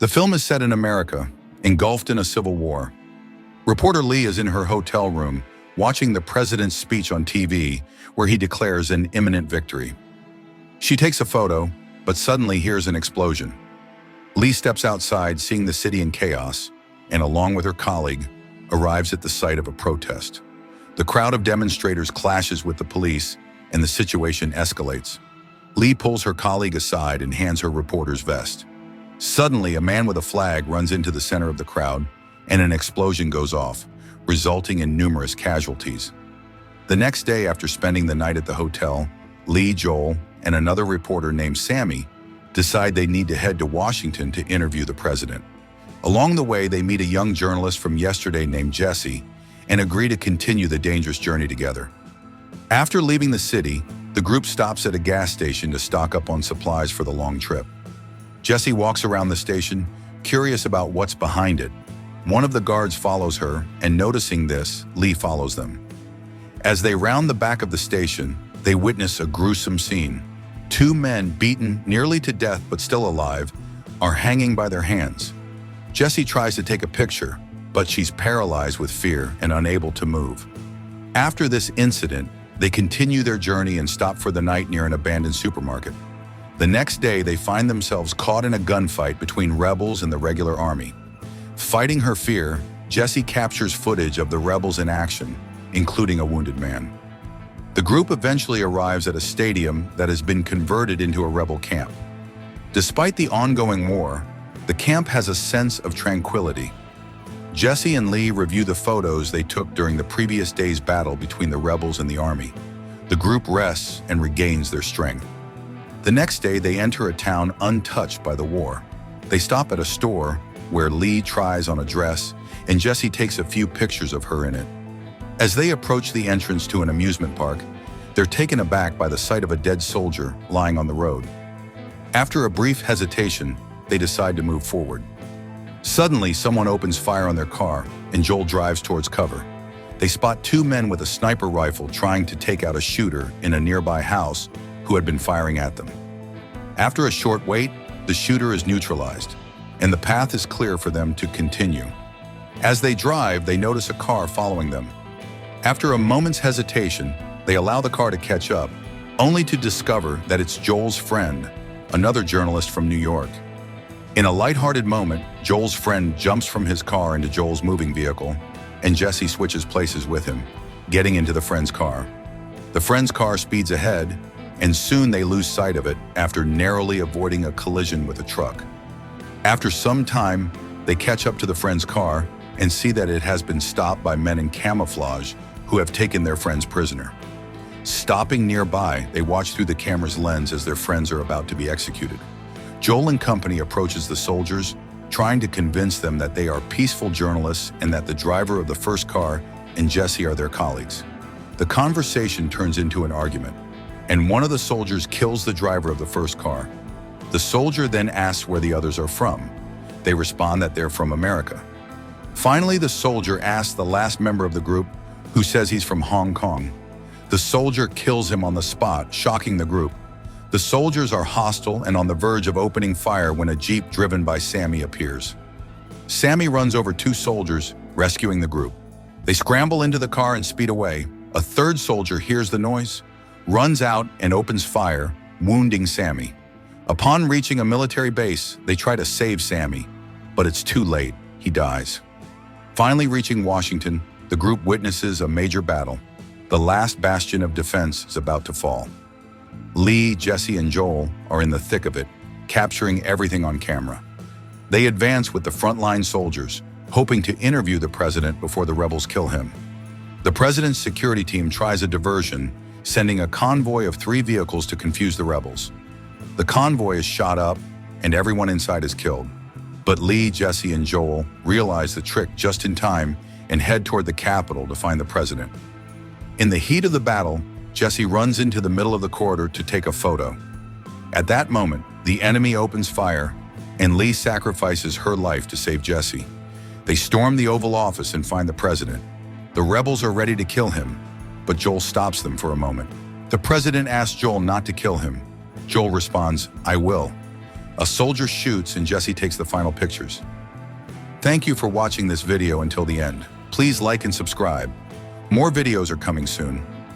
The film is set in America, engulfed in a civil war. Reporter Lee is in her hotel room, watching the president's speech on TV, where he declares an imminent victory. She takes a photo, but suddenly hears an explosion. Lee steps outside, seeing the city in chaos, and along with her colleague, arrives at the site of a protest. The crowd of demonstrators clashes with the police, and the situation escalates. Lee pulls her colleague aside and hands her reporter's vest. Suddenly, a man with a flag runs into the center of the crowd, and an explosion goes off, resulting in numerous casualties. The next day, after spending the night at the hotel, Lee, Joel, and another reporter named Sammy decide they need to head to Washington to interview the president. Along the way, they meet a young journalist from yesterday named Jesse and agree to continue the dangerous journey together. After leaving the city, the group stops at a gas station to stock up on supplies for the long trip. Jesse walks around the station, curious about what's behind it. One of the guards follows her, and noticing this, Lee follows them. As they round the back of the station, they witness a gruesome scene. Two men, beaten nearly to death but still alive, are hanging by their hands. Jessie tries to take a picture, but she's paralyzed with fear and unable to move. After this incident, they continue their journey and stop for the night near an abandoned supermarket. The next day, they find themselves caught in a gunfight between rebels and the regular army. Fighting her fear, Jessie captures footage of the rebels in action, including a wounded man. The group eventually arrives at a stadium that has been converted into a rebel camp. Despite the ongoing war, the camp has a sense of tranquility. Jesse and Lee review the photos they took during the previous day's battle between the rebels and the army. The group rests and regains their strength. The next day, they enter a town untouched by the war. They stop at a store where Lee tries on a dress, and Jesse takes a few pictures of her in it. As they approach the entrance to an amusement park, they're taken aback by the sight of a dead soldier lying on the road. After a brief hesitation, they decide to move forward. Suddenly, someone opens fire on their car, and Joel drives towards cover. They spot two men with a sniper rifle trying to take out a shooter in a nearby house who had been firing at them. After a short wait, the shooter is neutralized, and the path is clear for them to continue. As they drive, they notice a car following them. After a moment's hesitation, they allow the car to catch up, only to discover that it's Joel's friend, another journalist from New York. In a lighthearted moment, Joel's friend jumps from his car into Joel's moving vehicle, and Jesse switches places with him, getting into the friend's car. The friend's car speeds ahead, and soon they lose sight of it after narrowly avoiding a collision with a truck. After some time, they catch up to the friend's car and see that it has been stopped by men in camouflage who have taken their friends prisoner. Stopping nearby, they watch through the camera's lens as their friends are about to be executed. Joel and company approaches the soldiers, trying to convince them that they are peaceful journalists and that the driver of the first car and Jesse are their colleagues. The conversation turns into an argument, and one of the soldiers kills the driver of the first car. The soldier then asks where the others are from. They respond that they're from America. Finally, the soldier asks the last member of the group, who says he's from Hong Kong. The soldier kills him on the spot, shocking the group. The soldiers are hostile and on the verge of opening fire when a jeep driven by Sammy appears. Sammy runs over two soldiers, rescuing the group. They scramble into the car and speed away. A third soldier hears the noise, runs out and opens fire, wounding Sammy. Upon reaching a military base, they try to save Sammy, but it's too late. He dies. Finally reaching Washington, the group witnesses a major battle. The last bastion of defense is about to fall. Lee, Jesse, and Joel are in the thick of it, capturing everything on camera. They advance with the frontline soldiers, hoping to interview the president before the rebels kill him. The president's security team tries a diversion, sending a convoy of 3 vehicles to confuse the rebels. The convoy is shot up, and everyone inside is killed. But Lee, Jesse, and Joel realize the trick just in time and head toward the Capitol to find the president. In the heat of the battle, Jesse runs into the middle of the corridor to take a photo. At that moment, the enemy opens fire, and Lee sacrifices her life to save Jesse. They storm the Oval Office and find the president. The rebels are ready to kill him, but Joel stops them for a moment. The president asks Joel not to kill him. Joel responds, "I will." A soldier shoots and Jesse takes the final pictures. Thank you for watching this video until the end. Please like and subscribe. More videos are coming soon.